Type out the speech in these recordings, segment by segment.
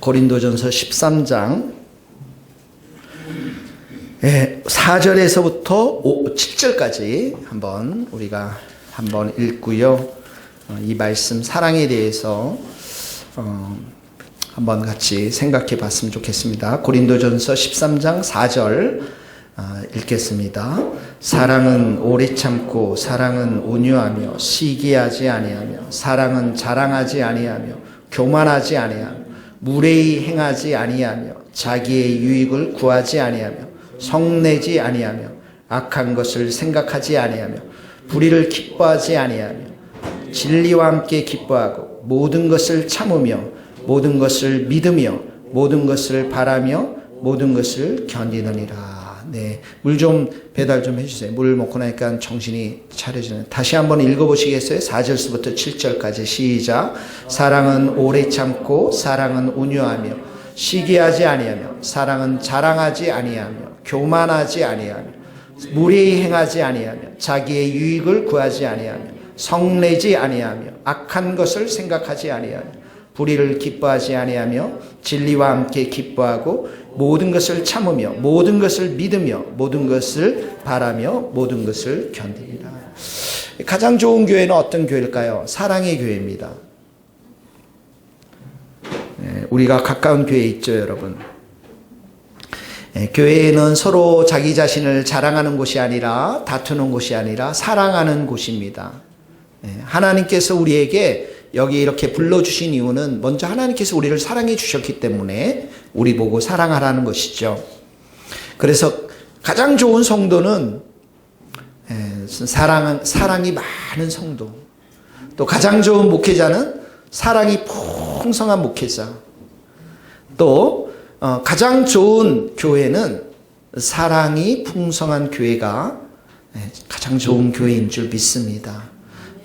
고린도전서 13장 4절에서부터 7절까지 우리가 한번 읽고요. 이 말씀 사랑에 대해서 한번 같이 생각해 봤으면 좋겠습니다. 고린도전서 13장 4절 읽겠습니다. 사랑은 오래 참고 사랑은 온유하며 시기하지 아니하며 사랑은 자랑하지 아니하며 교만하지 아니하며 무례히 행하지 아니하며 자기의 유익을 구하지 아니하며 성내지 아니하며 악한 것을 생각하지 아니하며 불의를 기뻐하지 아니하며 진리와 함께 기뻐하고 모든 것을 참으며 모든 것을 믿으며 모든 것을 바라며 모든 것을 견디느니라. 네, 물 좀 배달 좀 해주세요. 물 먹고 나니까 정신이 차려지는. 다시 한번 읽어보시겠어요? 4절부터 7절까지 시작. 사랑은 오래 참고 사랑은 온유하며 시기하지 아니하며 사랑은 자랑하지 아니하며 교만하지 아니하며 무례히 행하지 아니하며 자기의 유익을 구하지 아니하며 성내지 아니하며 악한 것을 생각하지 아니하며 불의를 기뻐하지 아니하며 진리와 함께 기뻐하고 모든 것을 참으며 모든 것을 믿으며 모든 것을 바라며 모든 것을 견디니라. 가장 좋은 교회는 어떤 교회일까요? 사랑의 교회입니다. 우리가 가까운 교회에 있죠, 여러분. 교회는 서로 자기 자신을 자랑하는 곳이 아니라 다투는 곳이 아니라 사랑하는 곳입니다. 하나님께서 우리에게 여기 이렇게 불러주신 이유는 먼저 하나님께서 우리를 사랑해 주셨기 때문에 우리 보고 사랑하라는 것이죠. 그래서 가장 좋은 성도는 사랑이 많은 성도, 또 가장 좋은 목회자는 사랑이 풍성한 목회자, 또 가장 좋은 교회는 사랑이 풍성한 교회가 가장 좋은 교회인 줄 믿습니다.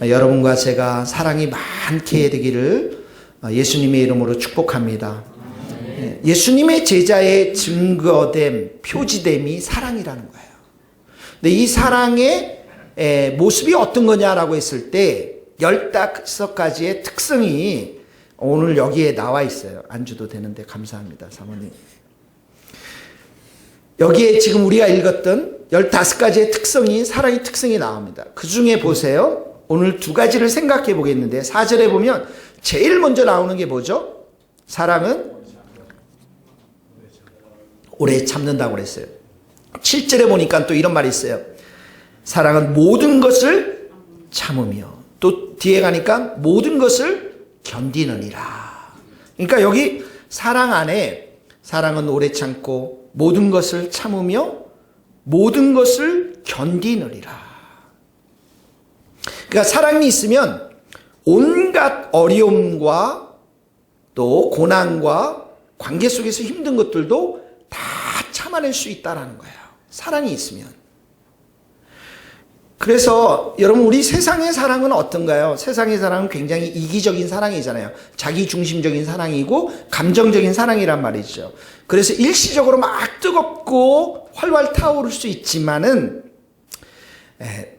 여러분과 제가 사랑이 많게 되기를 예수님의 이름으로 축복합니다. 예수님의 제자의 증거됨, 표지됨이 사랑이라는 거예요. 근데 이 사랑의 모습이 어떤 거냐라고 했을 때 15가지의 특성이 오늘 여기에 나와 있어요. 안 줘도 되는데 감사합니다, 사모님. 여기에 지금 우리가 읽었던 15가지의 특성이, 사랑의 특성이 나옵니다. 그 중에 보세요. 오늘 2가지를 생각해 보겠는데 4절에 보면 제일 먼저 나오는 게 뭐죠? 사랑은 오래 참는다고 그랬어요. 7절에 보니까 또 이런 말이 있어요. 사랑은 모든 것을 참으며, 또 뒤에 가니까 모든 것을 견디느니라. 그러니까 여기 사랑 안에 사랑은 오래 참고 모든 것을 참으며 모든 것을 견디느니라. 그러니까 사랑이 있으면 온갖 어려움과 또 고난과 관계 속에서 힘든 것들도 다 참아낼 수 있다라는 거예요. 사랑이 있으면. 그래서 여러분, 우리 세상의 사랑은 어떤가요? 세상의 사랑은 굉장히 이기적인 사랑이잖아요. 자기중심적인 사랑이고 감정적인 사랑이란 말이죠. 그래서 일시적으로 막 뜨겁고 활활 타오를 수 있지만은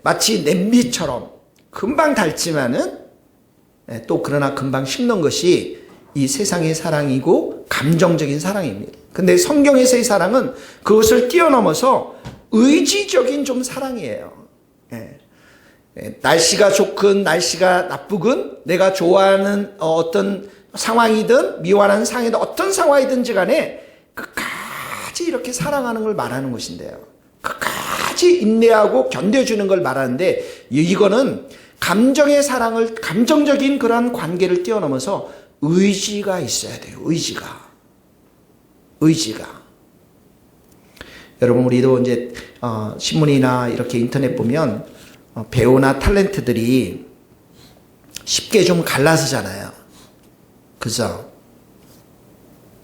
마치 냄비처럼 금방 닳지만은 또 그러나 금방 식는 것이 이 세상의 사랑이고 감정적인 사랑입니다. 근데 성경에서의 사랑은 그것을 뛰어넘어서 의지적인 좀 사랑이에요. 날씨가 좋건 날씨가 나쁘건 내가 좋아하는 어떤 상황이든 미워하는 상황이든 어떤 상황이든지 간에 끝까지 이렇게 사랑하는 걸 말하는 것인데요. 끝까지 인내하고 견뎌주는 걸 말하는데, 이거는 감정의 사랑을, 감정적인 그런 관계를 뛰어넘어서 의지가 있어야 돼요. 의지가. 여러분, 우리도 이제 신문이나 이렇게 인터넷 보면 배우나 탤런트들이 쉽게 좀 갈라서잖아요. 그죠?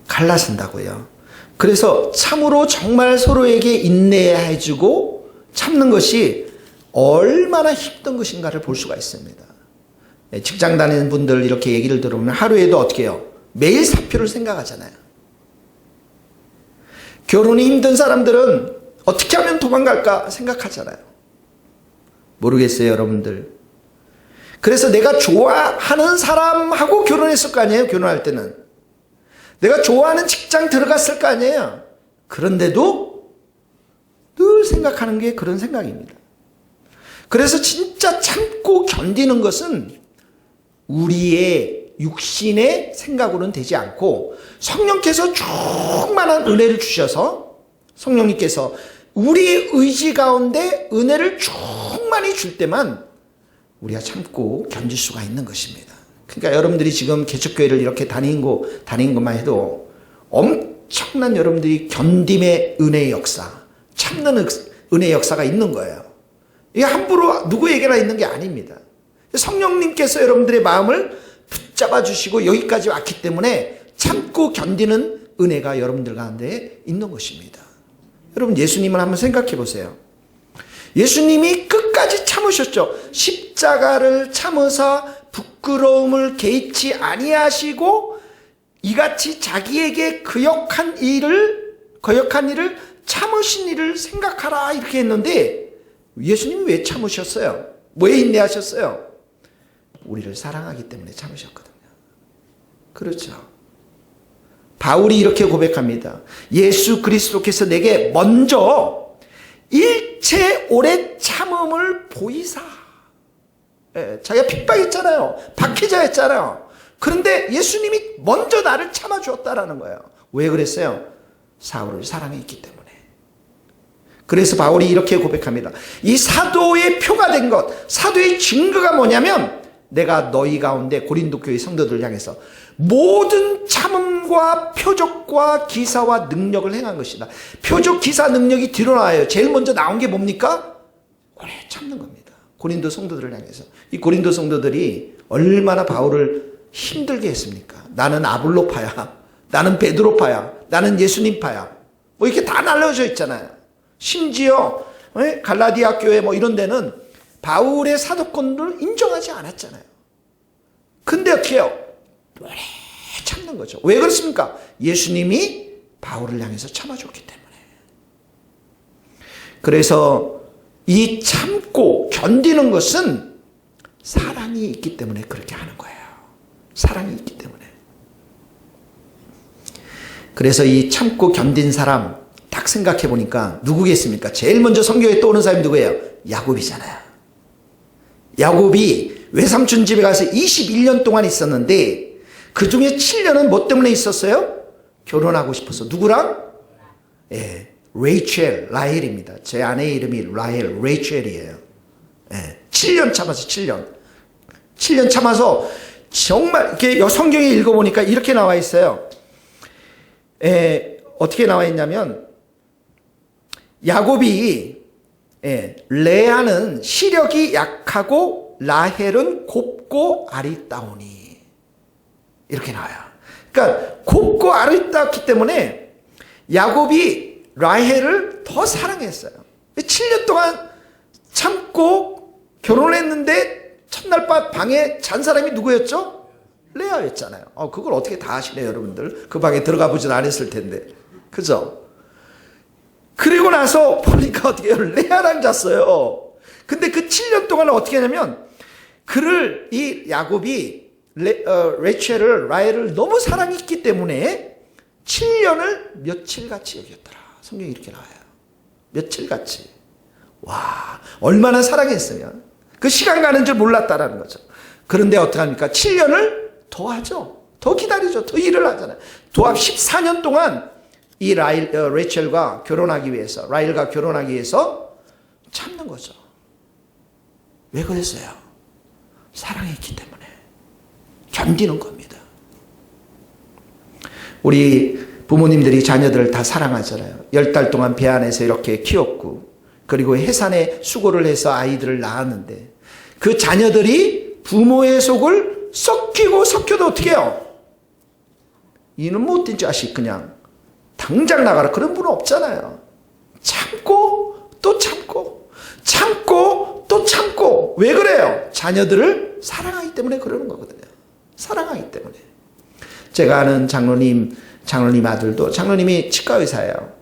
갈라선다고요. 그래서 참으로 정말 서로에게 인내해주고 참는 것이 얼마나 힘든 것인가를 볼 수가 있습니다. 직장 다니는 분들 이렇게 얘기를 들어보면 하루에도 어떻게 해요? 매일 사표를 생각하잖아요. 결혼이 힘든 사람들은 어떻게 하면 도망갈까 생각하잖아요. 모르겠어요, 여러분들. 그래서 내가 좋아하는 사람하고 결혼했을 거 아니에요, 결혼할 때는. 내가 좋아하는 직장 들어갔을 거 아니에요. 그런데도 늘 생각하는 게 그런 생각입니다. 그래서 진짜 참고 견디는 것은 우리의 육신의 생각으로는 되지 않고 성령께서 충만한 은혜를 주셔서 성령님께서 우리의 의지 가운데 은혜를 충만히 줄 때만 우리가 참고 견딜 수가 있는 것입니다. 그러니까 여러분들이 지금 개척교회를 이렇게 다니는 것만 해도 엄청난 여러분들이 견딤의 은혜의 역사, 참는 은혜의 역사가 있는 거예요. 이게 함부로 누구에게나 있는 게 아닙니다. 성령님께서 여러분들의 마음을 붙잡아 주시고 여기까지 왔기 때문에 참고 견디는 은혜가 여러분들 가운데 있는 것입니다. 여러분 예수님을 한번 생각해 보세요. 예수님이 끝까지 참으셨죠. 십자가를 참으사 부끄러움을 개의치 아니하시고 이같이 자기에게 거역한 일을 참으신 일을 생각하라 이렇게 했는데 예수님이 왜 참으셨어요? 뭐에 인내하셨어요? 우리를 사랑하기 때문에 참으셨거든요. 그렇죠. 바울이 이렇게 고백합니다. 예수 그리스도께서 내게 먼저 일체 오래 참음을 보이사. 자기가 핍박했잖아요. 박해자였잖아요. 그런데 예수님이 먼저 나를 참아주었다라는 거예요. 왜 그랬어요? 사울을 사랑했기 때문에. 그래서 바울이 이렇게 고백합니다. 이 사도의 표가 된 것, 사도의 증거가 뭐냐면 내가 너희 가운데 고린도 교회 성도들을 향해서 모든 참음과 표적과 기사와 능력을 행한 것이다. 표적, 기사, 능력이 드러나요. 제일 먼저 나온 게 뭡니까? 오래 참는 겁니다. 고린도 성도들을 향해서. 이 고린도 성도들이 얼마나 바울을 힘들게 했습니까? 나는 아볼로파야, 나는 베드로파야, 나는 예수님파야. 뭐 이렇게 다 날려져 있잖아요. 심지어 갈라디아 교회 뭐 이런 데는 바울의 사도권을 인정하지 않았잖아요. 근데 어떻게 해요? 오래 참는 거죠. 왜 그렇습니까? 예수님이 바울을 향해서 참아줬기 때문에. 그래서 이 참고 견디는 것은 사랑이 있기 때문에 그렇게 하는 거예요. 사랑이 있기 때문에. 그래서 이 참고 견딘 사람 딱 생각해 보니까 누구겠습니까? 제일 먼저 성경에 떠오르는 사람이 누구예요? 야곱이잖아요. 야곱이 외삼촌 집에 가서 21년 동안 있었는데 그 중에 7년은 뭐 때문에 있었어요? 결혼하고 싶어서. 누구랑? 레이첼, 라헬입니다. 제 아내의 이름이 라헬, 레이첼이에요. 7년 참아서 7년 참아서 정말 이렇게 성경에 읽어보니까 이렇게 나와 있어요. 어떻게 나와 있냐면 야곱이 레아는 시력이 약하고 라헬은 곱고 아리따우니 이렇게 나와요. 그러니까 곱고 아리따웠기 때문에 야곱이 라헬을 더 사랑했어요. 7년 동안 참고 결혼했는데 첫날 방에 잔 사람이 누구였죠? 레아였잖아요. 그걸 어떻게 다 아시네요, 여러분들. 그 방에 들어가 보진 않았을 텐데. 그죠? 그리고 나서 보니까 어떻게 해요? 레아랑 잤어요. 근데 그 7년 동안은 어떻게 하냐면 이 야곱이 레첼을, 라헬을 너무 사랑했기 때문에 7년을 며칠같이 여겼더라. 성경이 이렇게 나와요. 며칠같이. 와, 얼마나 사랑했으면 그 시간 가는 줄 몰랐다라는 거죠. 그런데 어떡합니까? 7년을 더 하죠. 더 기다리죠. 더 일을 하잖아요. 도합 14년 동안 이 레첼과 결혼하기 위해서, 라헬과 결혼하기 위해서 참는 거죠. 왜 그랬어요? 사랑했기 때문에. 견디는 겁니다. 우리 부모님들이 자녀들을 다 사랑하잖아요. 10달 동안 배 안에서 이렇게 키웠고, 그리고 해산에 수고를 해서 아이들을 낳았는데, 그 자녀들이 부모의 속을 썩혀도 어떻게 해요? 이는 못된 자식 그냥 당장 나가라. 그런 분은 없잖아요. 참고 또 참고 참고 또 참고. 왜 그래요? 자녀들을 사랑하기 때문에 그러는 거거든요. 사랑하기 때문에. 제가 아는 장로님 아들도, 장로님이 치과 의사예요.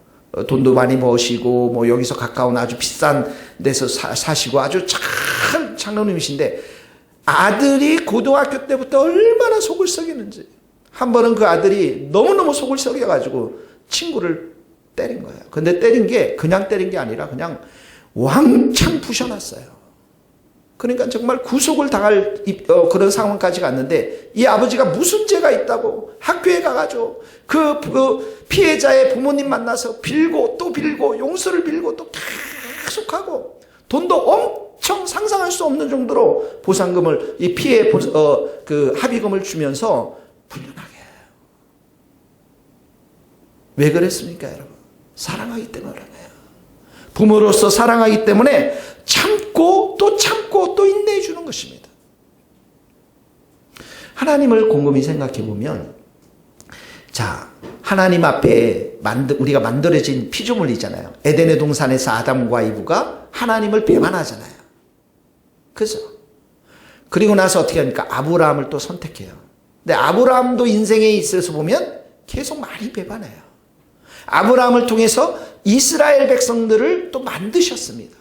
돈도 많이 버시고 뭐 여기서 가까운 아주 비싼 데서 사시고 아주 참 장로님이신데 아들이 고등학교 때부터 얼마나 속을 썩이는지, 한 번은 그 아들이 너무너무 속을 썩여가지고 친구를 때린 거예요. 근데 때린 게 그냥 때린 게 아니라 그냥 왕창 부셔놨어요. 그러니까 정말 구속을 당할 그런 상황까지 갔는데 이 아버지가 무슨 죄가 있다고 학교에 가가지고 그 피해자의 부모님 만나서 빌고 또 빌고 용서를 빌고 또 계속하고 돈도 엄청 상상할 수 없는 정도로 보상금을 이 피해 그 합의금을 주면서 불륜하게 해요. 왜 그랬습니까, 여러분? 사랑하기 때문에 그런 거예요. 부모로서 사랑하기 때문에 참고 또 인내해 주는 것입니다. 하나님을 곰곰이 생각해 보면, 자, 하나님 앞에 우리가 만들어진 피조물이잖아요. 에덴의 동산에서 아담과 이브가 하나님을 배반하잖아요. 그죠? 그리고 나서 어떻게 합니까? 아브라함을 또 선택해요. 근데 아브라함도 인생에 있어서 보면 계속 많이 배반해요. 아브라함을 통해서 이스라엘 백성들을 또 만드셨습니다.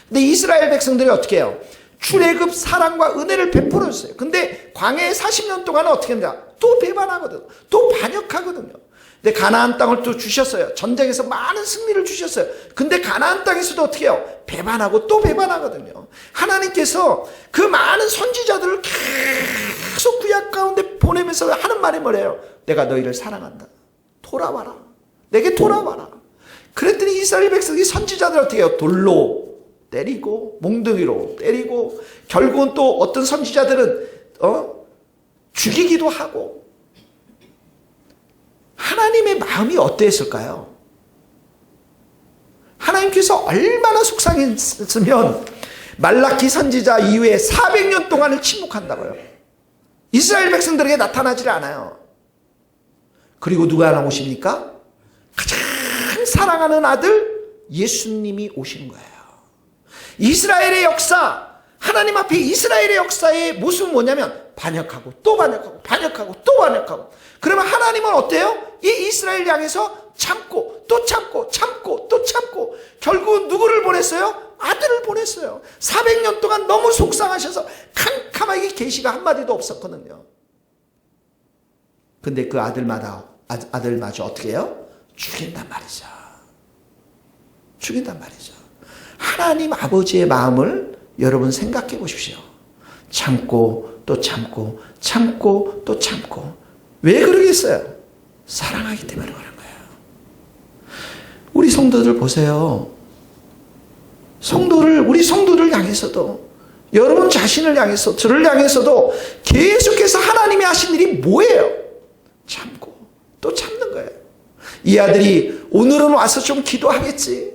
근데 이스라엘 백성들이 어떻게 해요? 출애굽 사랑과 은혜를 베풀었어요. 근데 광야에 40년 동안은 어떻게 합니까? 또 배반하거든요. 또 반역하거든요. 근데 가나안 땅을 또 주셨어요. 전쟁에서 많은 승리를 주셨어요. 근데 가나안 땅에서도 어떻게 해요? 배반하고 또 배반하거든요. 하나님께서 그 많은 선지자들을 계속 구약 가운데 보내면서 하는 말이 뭐래요? 내가 너희를 사랑한다. 돌아와라. 내게 돌아와라. 그랬더니 이스라엘 백성이 선지자들 어떻게 해요? 돌로 때리고 몽둥이로 때리고 결국은 또 어떤 선지자들은 죽이기도 하고. 하나님의 마음이 어땠을까요? 하나님께서 얼마나 속상했으면 말라기 선지자 이후에 400년 동안을 침묵한다고요. 이스라엘 백성들에게 나타나질 않아요. 그리고 누가 나오십니까? 가장 사랑하는 아들 예수님이 오시는 거예요. 이스라엘의 역사, 하나님 앞에 이스라엘의 역사의 모습은 뭐냐면 반역하고 또 반역하고 반역하고 또 반역하고. 그러면 하나님은 어때요? 이 이스라엘 향해서 참고 또 참고 참고 또 참고 결국 누구를 보냈어요? 아들을 보냈어요. 400년 동안 너무 속상하셔서 캄캄하게 계시가 한마디도 없었거든요. 근데 그 아들마저 어떻게 해요? 죽인단 말이죠. 죽인단 말이죠. 하나님 아버지의 마음을 여러분 생각해 보십시오. 참고 또 참고 참고 또 참고. 왜 그러겠어요? 사랑하기 때문에 그런 거예요. 우리 성도들 보세요. 우리 성도를 향해서도, 여러분 자신을 향해서, 저를 향해서도 계속해서 하나님이 하신 일이 뭐예요? 참고 또 참는 거예요. 이 아들이 오늘은 와서 좀 기도하겠지.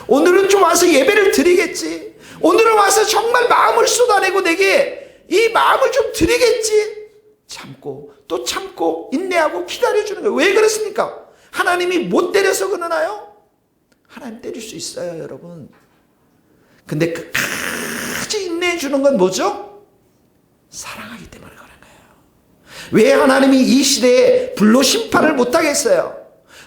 오늘은 좀 와서 예배를 드리겠지. 오늘은 와서 정말 마음을 쏟아내고 내게 이 마음을 좀 드리겠지. 참고 또 참고 인내하고 기다려주는 거예요. 왜 그렇습니까? 하나님이 못 때려서 그러나요? 하나님 때릴 수 있어요, 여러분. 근데 끝까지 인내해주는 건 뭐죠? 사랑하기 때문에 그런 거예요. 왜 하나님이 이 시대에 불로 심판을 못하겠어요?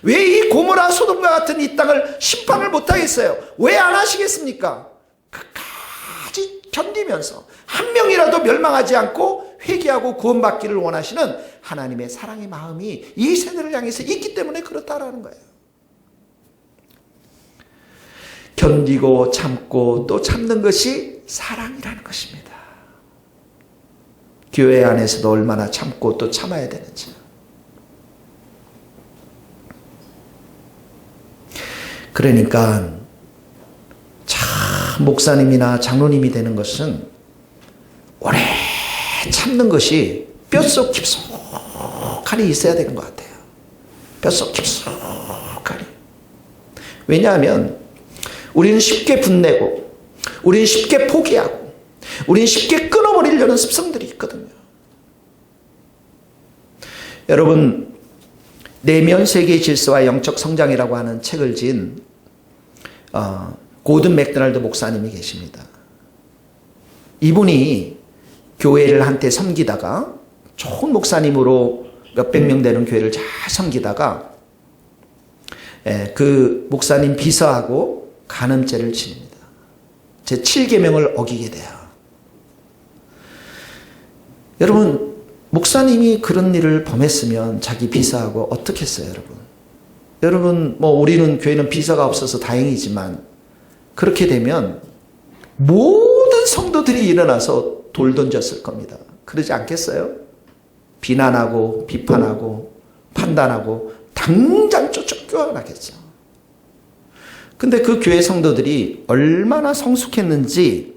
왜 이 고모라 소돔과 같은 이 땅을 심판을 못하겠어요? 왜 안 하시겠습니까? 끝까지 견디면서 한 명이라도 멸망하지 않고 회개하고 구원받기를 원하시는 하나님의 사랑의 마음이 이 세대를 향해서 있기 때문에 그렇다라는 거예요. 견디고 참고 또 참는 것이 사랑이라는 것입니다. 교회 안에서도 얼마나 참고 또 참아야 되는지. 그러니까 참 목사님이나 장로님이 되는 것은 오래 참는 것이 뼛속 깊숙하니 있어야 되는 것 같아요. 뼛속 깊숙하니. 왜냐하면 우리는 쉽게 분내고 우리는 쉽게 포기하고 우리는 쉽게 끊어버리려는 습성들이 있거든요. 여러분, 내면 세계 질서와 영적 성장이라고 하는 책을 지은 고든 맥도날드 목사님이 계십니다. 이분이 교회를 한때 섬기다가 좋은 목사님으로 몇백 명 되는 교회를 잘 섬기다가 그 목사님 비서하고 간음죄를 지닙니다. 제 7계명을 어기게 돼요. 여러분, 목사님이 그런 일을 범했으면 자기 비서하고 어떻게 했어요, 여러분? 여러분, 우리는 교회는 비서가 없어서 다행이지만 그렇게 되면 모든 성도들이 일어나서 돌 던졌을 겁니다. 그러지 않겠어요? 비난하고 비판하고 판단하고 당장 쫓겨나겠죠. 근데 그 교회 성도들이 얼마나 성숙했는지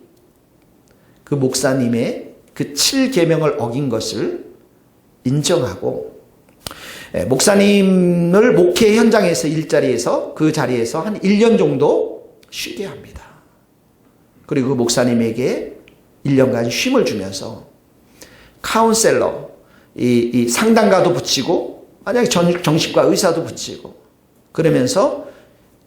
그 목사님의 그 7계명을 어긴 것을 인정하고, 목사님을 목회 현장에서 일자리에서 그 자리에서 한 1년 정도 쉬게 합니다. 그리고 그 목사님에게 1년간 쉼을 주면서 카운셀러, 이 상담가도 붙이고, 만약에 정신과 의사도 붙이고, 그러면서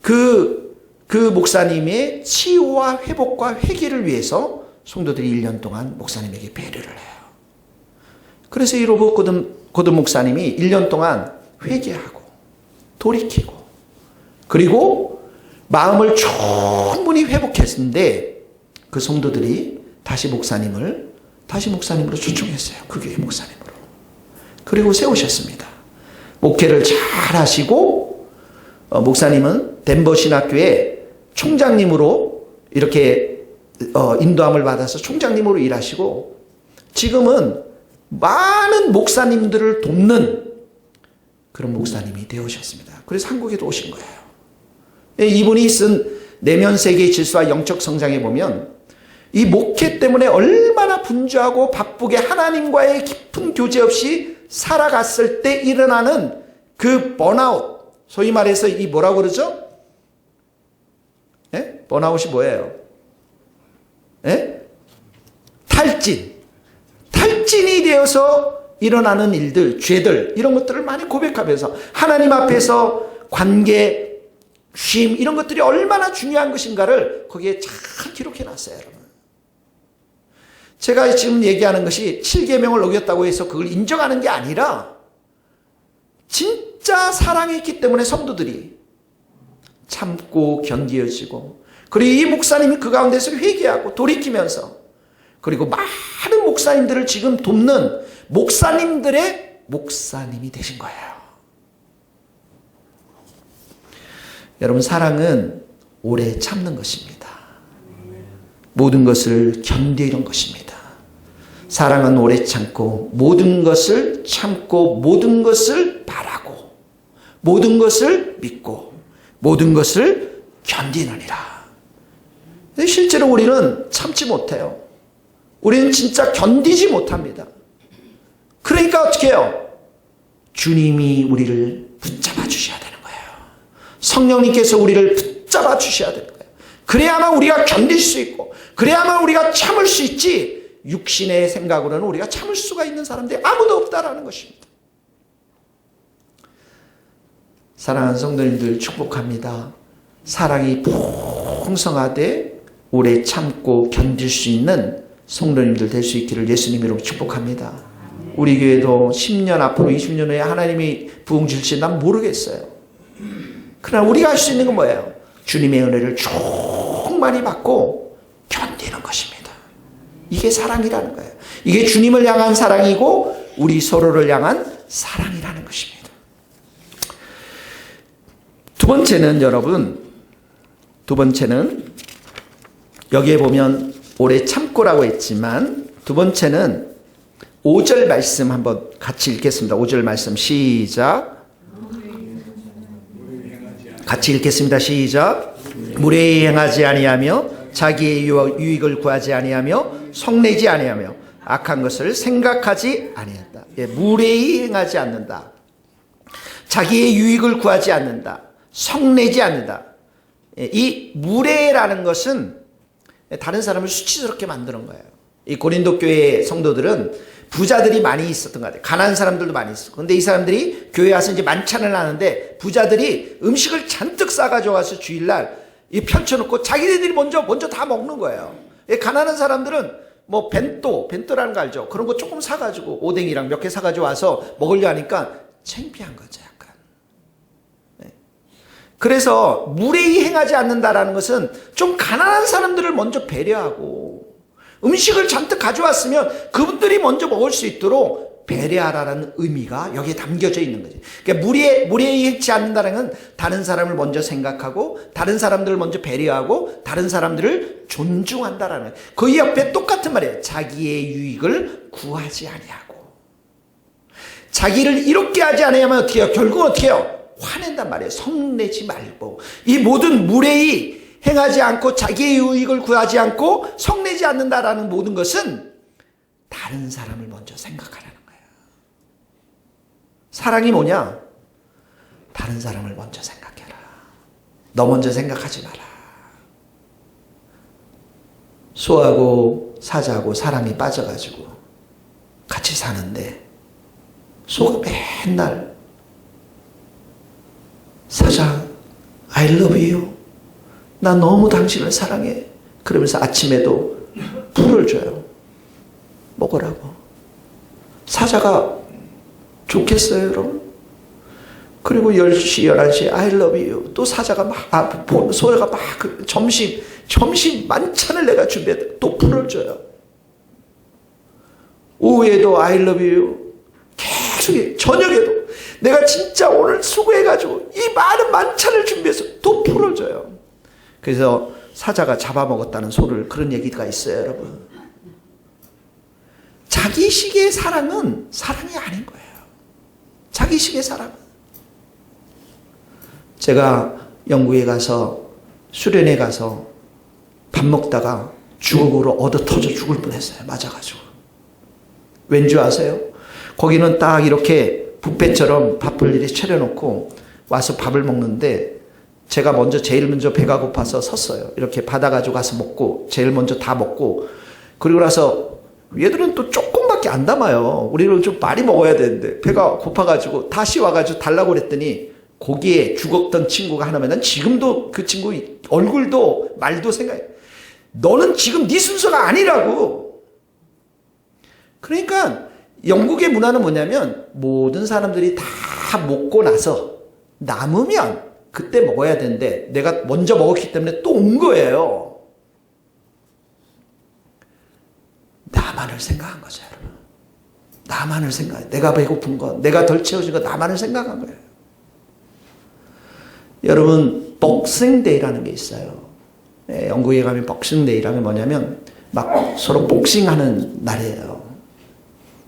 그 목사님의 치유와 회복과 회개를 위해서 성도들이 1년 동안 목사님에게 배려를 해요. 그래서 이 로봇 고든 목사님이 1년 동안 회개하고 돌이키고 그리고 마음을 충분히 회복했는데 그 성도들이 다시 목사님으로 초청했어요. 그 교회 목사님으로. 그리고 세우셨습니다. 목회를 잘 하시고 목사님은 덴버 신학교에 총장님으로 이렇게 인도함을 받아서 총장님으로 일하시고 지금은 많은 목사님들을 돕는 그런 목사님이 되어오셨습니다. 그래서 한국에도 오신 거예요. 이분이 쓴 내면 세계의 질서와 영적 성장에 보면 이 목회 때문에 얼마나 분주하고 바쁘게 하나님과의 깊은 교제 없이 살아갔을 때 일어나는 그 번아웃, 소위 말해서 이 뭐라고 그러죠? 번아웃이 뭐예요? 탈진이 되어서 일어나는 일들, 죄들, 이런 것들을 많이 고백하면서 하나님 앞에서 관계, 쉼, 이런 것들이 얼마나 중요한 것인가를 거기에 잘 기록해 놨어요, 여러분. 제가 지금 얘기하는 것이 7계명을 어겼다고 해서 그걸 인정하는 게 아니라 진짜 사랑했기 때문에 성도들이 참고 견디어지고, 그리고 이 목사님이 그 가운데서 회개하고 돌이키면서, 그리고 많은 목사님들을 지금 돕는 목사님들의 목사님이 되신 거예요. 여러분, 사랑은 오래 참는 것입니다. 모든 것을 견디는 것입니다. 사랑은 오래 참고 모든 것을 참고 모든 것을 바라고 모든 것을 믿고 모든 것을 견디느니라. 실제로 우리는 참지 못해요. 우리는 진짜 견디지 못합니다. 그러니까 어떻게 해요? 주님이 우리를 붙잡아 주셔야 되는 거예요. 성령님께서 우리를 붙잡아 주셔야 되는 거예요. 그래야만 우리가 견딜 수 있고, 그래야만 우리가 참을 수 있지, 육신의 생각으로는 우리가 참을 수가 있는 사람들이 아무도 없다라는 것입니다. 사랑하는 성도님들 축복합니다. 사랑이 풍성하되 오래 참고 견딜 수 있는 성도님들 될 수 있기를 예수님 이름으로 축복합니다. 우리 교회도 10년 앞으로 20년 후에 하나님이 부흥 주실지 난 모르겠어요. 그러나 우리가 할 수 있는 건 뭐예요? 주님의 은혜를 충만히 받고 견디는 것입니다. 이게 사랑이라는 거예요. 이게 주님을 향한 사랑이고 우리 서로를 향한 사랑이라는 것입니다. 두 번째는 여러분, 여기에 보면 오래 참고라고 했지만 두 번째는 5절 말씀 한번 같이 읽겠습니다. 5절 말씀 시작. 같이 읽겠습니다. 시작. 무례히 행하지 아니하며 자기의 유익을 구하지 아니하며 성내지 아니하며 악한 것을 생각하지 아니한다. 무례히 행하지 않는다. 자기의 유익을 구하지 않는다. 성내지 않는다. 이 무례라는 것은 다른 사람을 수치스럽게 만드는 거예요. 이 고린도 교회 성도들은 부자들이 많이 있었던 것 같아요. 가난한 사람들도 많이 있었고. 근데 이 사람들이 교회 와서 이제 만찬을 하는데 부자들이 음식을 잔뜩 싸가지고 와서 주일날 이 펼쳐놓고 자기네들이 먼저 다 먹는 거예요. 가난한 사람들은 뭐 벤또라는 거 알죠? 그런 거 조금 사가지고 오뎅이랑 몇 개 사가지고 와서 먹으려 하니까 창피한 거죠, 약간. 그래서 무례히 행하지 않는다라는 것은 좀 가난한 사람들을 먼저 배려하고 음식을 잔뜩 가져왔으면 그분들이 먼저 먹을 수 있도록 배려하라는 의미가 여기에 담겨져 있는 거지. 그러니까 무례히 않는다는 건 다른 사람을 먼저 생각하고 다른 사람들을 먼저 배려하고 다른 사람들을 존중한다라는 거예요. 그 옆에 똑같은 말이에요. 자기의 유익을 구하지 아니하고. 자기를 이롭게 하지 않으면 어떻게 해요? 결국은 어떻게 해요? 화낸단 말이에요. 성내지 말고. 이 모든 무례히 행하지 않고 자기의 유익을 구하지 않고 성내지 않는다라는 모든 것은 다른 사람을 먼저 생각하라는 거예요. 사랑이 뭐냐? 다른 사람을 먼저 생각해라. 너 먼저 생각하지 마라. 소하고 사자하고 사람이 빠져가지고 같이 사는데 소가 맨날 사자 I love you. 나 너무 당신을 사랑해. 그러면서 아침에도 풀을 줘요. 먹으라고. 사자가 좋겠어요, 여러분? 그리고 10시, 11시에 I love you. 또 사자가 소가 막 점심 만찬을 내가 준비해. 또 풀을 줘요. 오후에도 I love you. 계속 저녁에도 내가 진짜 오늘 수고해가지고 이 많은 만찬을 준비해서 또 풀을 줘요. 그래서 사자가 잡아먹었다는 소를 그런 얘기가 있어요, 여러분. 자기식의 사랑은 사랑이 아닌 거예요. 자기식의 사랑은. 제가 영국에 가서 수련회 가서 밥 먹다가 주걱으로 얻어 터져 죽을 뻔했어요. 맞아가지고. 왠지 아세요? 거기는 딱 이렇게 뷔페처럼 밥을 이렇게 차려놓고 와서 밥을 먹는데 제가 제일 먼저 배가 고파서 섰어요. 이렇게 받아가지고 가서 먹고 제일 먼저 다 먹고 그리고 나서 얘들은 또 조금밖에 안 담아요. 우리는 좀 많이 먹어야 되는데 배가 고파가지고 다시 와가지고 달라고 그랬더니 거기에 죽었던 친구가 하나면 난 지금도 그 친구 얼굴도 말도 생각해. 너는 지금 네 순서가 아니라고. 그러니까 영국의 문화는 뭐냐면 모든 사람들이 다 먹고 나서 남으면 그때 먹어야 되는데 내가 먼저 먹었기 때문에 또 온 거예요. 나만을 생각한 거죠, 여러분. 나만을 생각해. 내가 배고픈 거, 내가 덜 채워진 거 나만을 생각한 거예요. 여러분, 복싱데이라는 게 있어요. 영국에 가면 복싱데이라는 게 뭐냐면 막 서로 복싱하는 날이에요.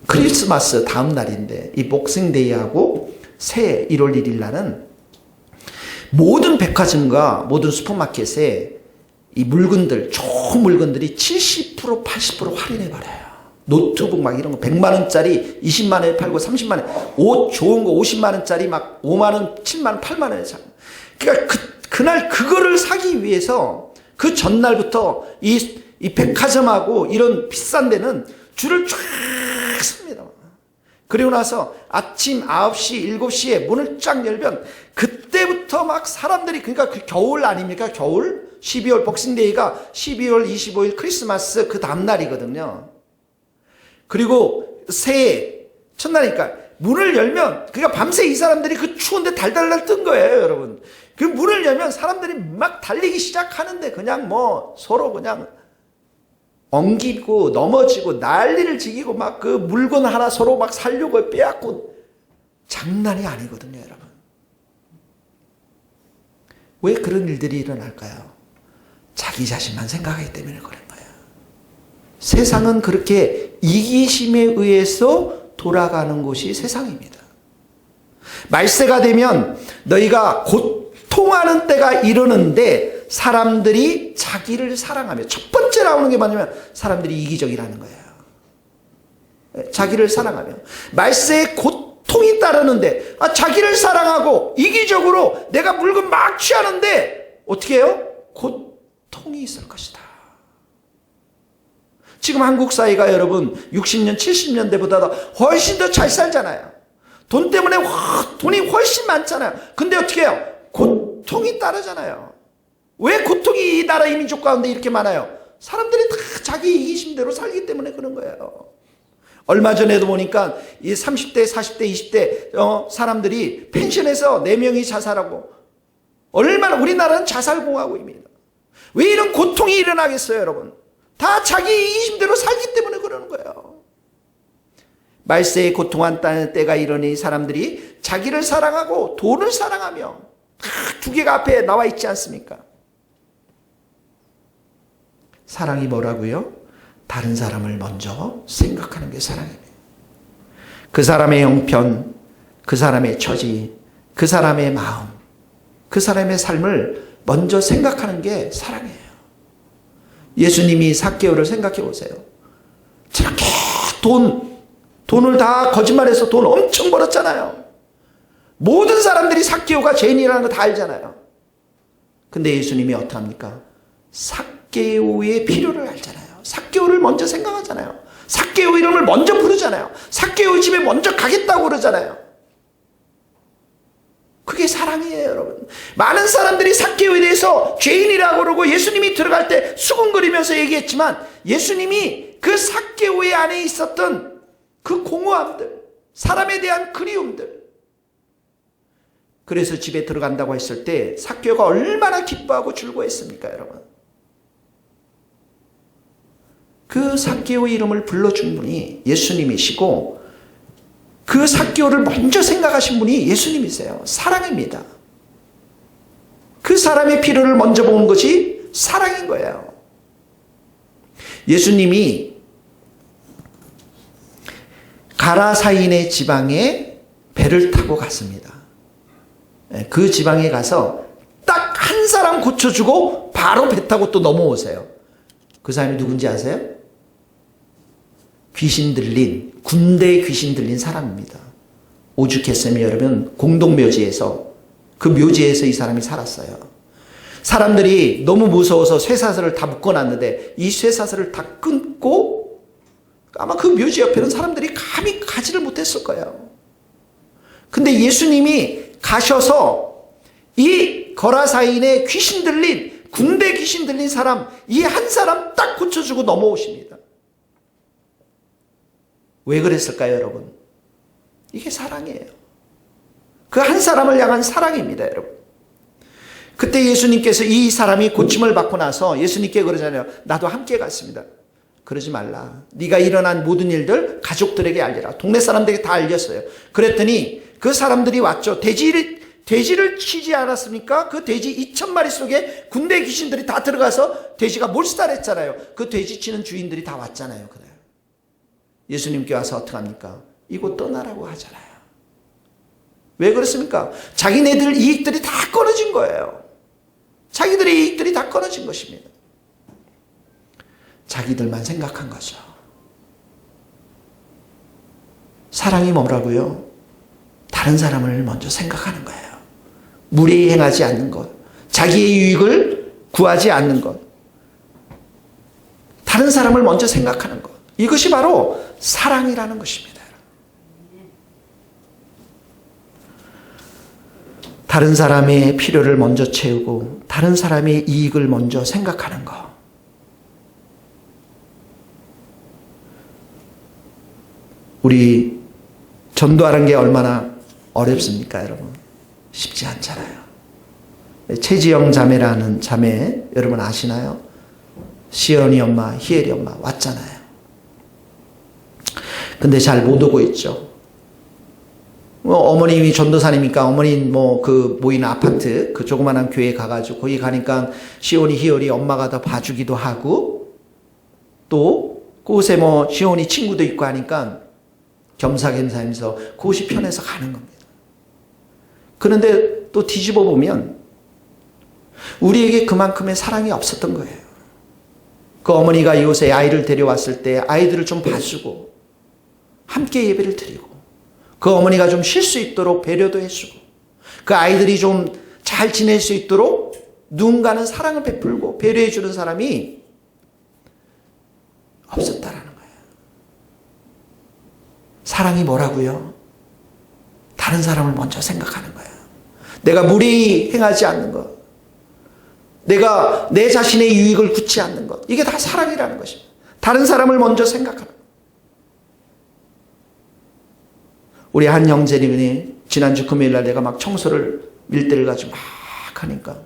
크리스마스 다음 날인데 이 복싱데이하고 새해 1월 1일 날은 모든 백화점과 모든 슈퍼마켓에 이 물건들, 좋은 물건들이 70%, 80% 할인해버려요. 노트북 막 이런 거 100만원짜리 20만원에 팔고 30만원. 옷 좋은 거 50만원짜리 막 5만원, 7만원, 8만원에 사. 그러니까 그날 그거를 사기 위해서 그 전날부터 이 백화점하고 이런 비싼 데는 줄을 쫙 섭니다. 그리고 나서 아침 9시, 7시에 문을 쫙 열면 그때부터 막 사람들이 그러니까 그 겨울 아닙니까? 겨울? 12월 복싱데이가 12월 25일 크리스마스 그 다음 날이거든요. 그리고 새해 첫날이니까 문을 열면 그러니까 밤새 이 사람들이 그 추운데 달달달 뜬 거예요, 여러분. 그 문을 열면 사람들이 막 달리기 시작하는데 그냥 뭐 서로 그냥 엉기고 넘어지고 난리를 지기고 막 그 물건 하나 서로 막 살려고 빼앗고 장난이 아니거든요, 여러분. 왜 그런 일들이 일어날까요? 자기 자신만 생각하기 때문에 그런 거예요. 세상은 그렇게 이기심에 의해서 돌아가는 곳이 세상입니다. 말세가 되면 너희가 고통하는 때가 이르는데 사람들이 자기를 사랑하며 첫 번째 나오는 게 뭐냐면 사람들이 이기적이라는 거예요. 자기를 사랑하며 말세에 고통이 따르는데 자기를 사랑하고 이기적으로 내가 물건 막 취하는데 어떻게 해요? 고통이 있을 것이다. 지금 한국 사회가 여러분 60년 70년대보다 훨씬 더 잘 살잖아요. 돈 때문에 돈이 훨씬 많잖아요. 근데 어떻게 해요? 고통이 따르잖아요. 왜 고통이 이 나라 이민족 가운데 이렇게 많아요? 사람들이 다 자기 이기심대로 살기 때문에 그런 거예요. 얼마 전에도 보니까 이 30대, 40대, 20대 사람들이 펜션에서 4명이 자살하고 얼마나 우리나라는 자살공화국입니다. 왜 이런 고통이 일어나겠어요, 여러분? 다 자기 이기심대로 살기 때문에 그러는 거예요. 말세에 고통한 때가 이러니 사람들이 자기를 사랑하고 돈을 사랑하며, 두 개가 앞에 나와 있지 않습니까? 사랑이 뭐라고요? 다른 사람을 먼저 생각하는 게 사랑입니다. 그 사람의 형편, 그 사람의 처지, 그 사람의 마음, 그 사람의 삶을 먼저 생각하는 게 사랑이에요. 예수님이 삭개오를 생각해 보세요. 저렇게 돈을 다 거짓말해서 돈 엄청 벌었잖아요. 모든 사람들이 삭개오가 죄인이라는 거 다 알잖아요. 근데 예수님이 어떡합니까? 삭개오의 필요를 알잖아요. 삭개오를 먼저 생각하잖아요. 삭개오 이름을 먼저 부르잖아요. 삭개오 집에 먼저 가겠다고 그러잖아요. 그게 사랑이에요, 여러분. 많은 사람들이 삭개오에 대해서 죄인이라고 그러고 예수님이 들어갈 때 수군거리면서 얘기했지만, 예수님이 그 삭개오의 안에 있었던 그 공허함들, 사람에 대한 그리움들, 그래서 집에 들어간다고 했을 때 삭개오가 얼마나 기뻐하고 즐거워했습니까, 여러분? 그 삭개오의 이름을 불러준 분이 예수님이시고, 그 삭개오를 먼저 생각하신 분이 예수님이세요. 사랑입니다. 그 사람의 필요를 먼저 보는 것이 사랑인 거예요. 예수님이 가라사인의 지방에 배를 타고 갔습니다. 그 지방에 가서 딱 한 사람 고쳐주고 바로 배 타고 또 넘어오세요. 그 사람이 누군지 아세요? 귀신 들린, 군대에 귀신 들린 사람입니다. 오죽했으면 여러분, 공동묘지에서, 그 묘지에서 이 사람이 살았어요. 사람들이 너무 무서워서 쇠사슬을 다 묶어놨는데 이 쇠사슬을 다 끊고 아마 그 묘지 옆에는 사람들이 감히 가지를 못했을 거예요. 근데 예수님이 가셔서 이 거라사인의 귀신 들린, 군대 귀신 들린 사람, 이 한 사람 딱 고쳐주고 넘어오십니다. 왜 그랬을까요, 여러분? 이게 사랑이에요. 그 한 사람을 향한 사랑입니다, 여러분. 그때 예수님께서 이 사람이 고침을 받고 나서 예수님께 그러잖아요. 나도 함께 갔습니다. 그러지 말라. 네가 일어난 모든 일들 가족들에게 알리라. 동네 사람들에게 다 알렸어요. 그랬더니 그 사람들이 왔죠. 돼지를 치지 않았습니까? 그 돼지 2,000마리 속에 군대 귀신들이 다 들어가서 돼지가 몰살했잖아요. 그 돼지 치는 주인들이 다 왔잖아요. 그래. 예수님께 와서 어떡합니까? 이곳 떠나라고 하잖아요. 왜 그렇습니까? 자기네들 이익들이 다 끊어진 거예요. 자기들의 이익들이 다 끊어진 것입니다. 자기들만 생각한 거죠. 사랑이 뭐라고요? 다른 사람을 먼저 생각하는 거예요. 무례히 행하지 않는 것, 자기의 유익을 구하지 않는 것, 다른 사람을 먼저 생각하는 것, 이것이 바로 사랑이라는 것입니다. 다른 사람의 필요를 먼저 채우고 다른 사람의 이익을 먼저 생각하는 것. 우리 전도하는 게 얼마나 어렵습니까, 여러분? 쉽지 않잖아요. 최지영 자매라는 자매 여러분 아시나요? 시연이 엄마, 희엘이 엄마 왔잖아요. 근데 잘 못 오고 있죠. 어머님이 전도사님이니까 어머니 그 모이는 아파트, 그 조그만한 교회에 가가지고 거기 가니까 시온이, 희열이 엄마가 다 봐주기도 하고 또 그곳에 시온이 친구도 있고 하니까 겸사겸사하면서 그곳이 편해서 가는 겁니다. 그런데 또 뒤집어 보면 우리에게 그만큼의 사랑이 없었던 거예요. 그 어머니가 이곳에 아이를 데려왔을 때 아이들을 좀 봐주고 함께 예배를 드리고 그 어머니가 좀 쉴 수 있도록 배려도 해주고 그 아이들이 좀 잘 지낼 수 있도록 누군가는 사랑을 베풀고 배려해 주는 사람이 없었다라는 거예요. 사랑이 뭐라고요? 다른 사람을 먼저 생각하는 거예요. 내가 무례히 행하지 않는 것, 내가 내 자신의 유익을 굳지 않는 것, 이게 다 사랑이라는 것입니다. 다른 사람을 먼저 생각하는 것. 우리 한 형제님이 지난주 금요일날 내가 막 청소를 밀대를 가지고 막 하니까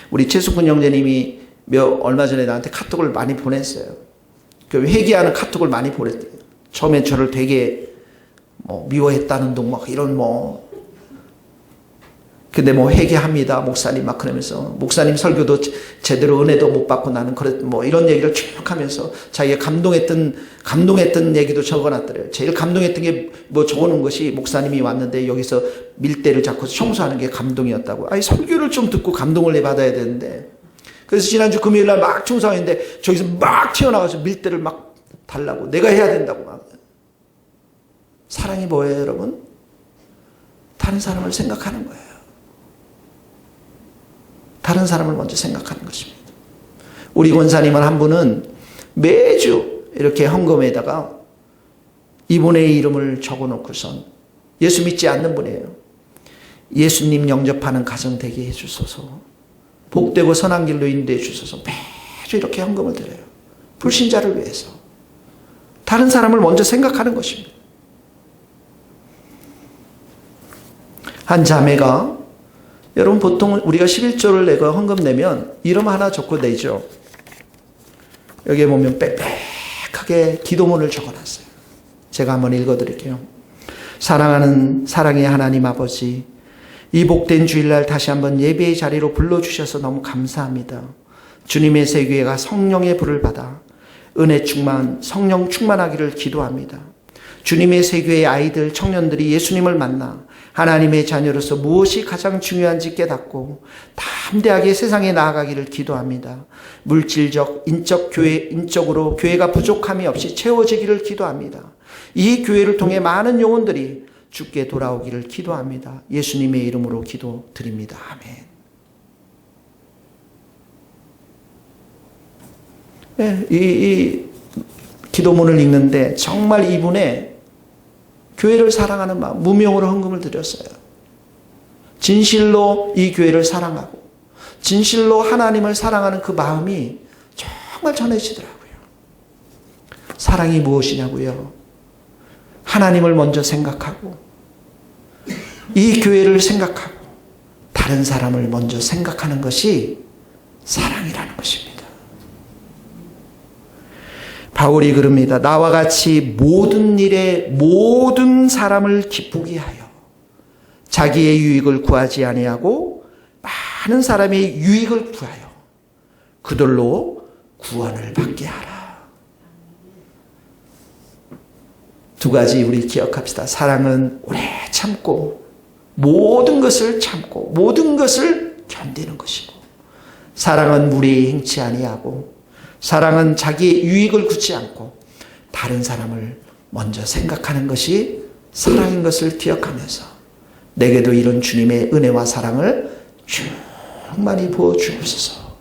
우리 최숙훈 형제님이 얼마 전에 나한테 카톡을 많이 보냈어요. 그 회개하는 카톡을 많이 보냈대요. 처음에 저를 되게 뭐 미워했다는 둥 막 이런 근데 회개합니다 목사님 막 그러면서 목사님 설교도 제대로 은혜도 못 받고 나는 이런 얘기를 쭉 하면서 자기가 감동했던 얘기도 적어놨더래요. 제일 감동했던 게 적어놓은 것이 목사님이 왔는데 여기서 밀대를 잡고 청소하는 게 감동이었다고. 아니 설교를 좀 듣고 감동을 받아야 되는데. 그래서 지난주 금요일날 막 청소하는데 저기서 막 튀어나와서 밀대를 막 달라고 내가 해야 된다고 막. 사랑이 뭐예요 여러분? 다른 사람을 생각하는 거예요. 다른 사람을 먼저 생각하는 것입니다. 우리 권사님은 한 분은 매주 이렇게 헌금에다가 이분의 이름을 적어놓고선 예수 믿지 않는 분이에요. 예수님 영접하는 가정 되게 해주소서. 복되고 선한 길로 인도해 주소서. 매주 이렇게 헌금을 드려요. 불신자를 위해서. 다른 사람을 먼저 생각하는 것입니다. 한 자매가 여러분 보통 우리가 11조를 내고 헌금 내면 이름 하나 적고 내죠. 여기에 보면 빽빽하게 기도문을 적어놨어요. 제가 한번 읽어드릴게요. 사랑하는 사랑의 하나님 아버지, 이 복된 주일날 다시 한번 예배의 자리로 불러주셔서 너무 감사합니다. 주님의 세교회가 성령의 불을 받아 은혜 충만, 성령 충만하기를 기도합니다. 주님의 세교회의 아이들, 청년들이 예수님을 만나 하나님의 자녀로서 무엇이 가장 중요한지 깨닫고 담대하게 세상에 나아가기를 기도합니다. 물질적, 인적으로 교회가 부족함이 없이 채워지기를 기도합니다. 이 교회를 통해 많은 영혼들이 주께 돌아오기를 기도합니다. 예수님의 이름으로 기도드립니다. 아멘. 네, 이 기도문을 읽는데 정말 이분의 교회를 사랑하는 마음, 무명으로 헌금을 드렸어요. 진실로 이 교회를 사랑하고 진실로 하나님을 사랑하는 그 마음이 정말 전해지더라고요. 사랑이 무엇이냐고요? 하나님을 먼저 생각하고 이 교회를 생각하고 다른 사람을 먼저 생각하는 것이 사랑이라는 것입니다. 바울이 그럽니다. 나와 같이 모든 일에 모든 사람을 기쁘게 하여 자기의 유익을 구하지 아니하고 많은 사람의 유익을 구하여 그들로 구원을 받게 하라. 두 가지 우리 기억합시다. 사랑은 오래 참고 모든 것을 참고 모든 것을 견디는 것이고, 사랑은 무리에 행치 아니하고 사랑은 자기의 유익을 굳지 않고 다른 사람을 먼저 생각하는 것이 사랑인 것을 기억하면서 내게도 이런 주님의 은혜와 사랑을 충만히 부어주옵소서.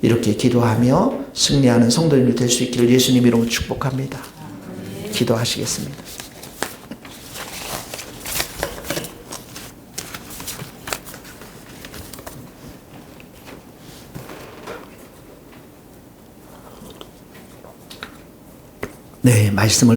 이렇게 기도하며 승리하는 성도님들 될 수 있기를 예수님 이름으로 축복합니다. 기도하시겠습니다. 네, 말씀을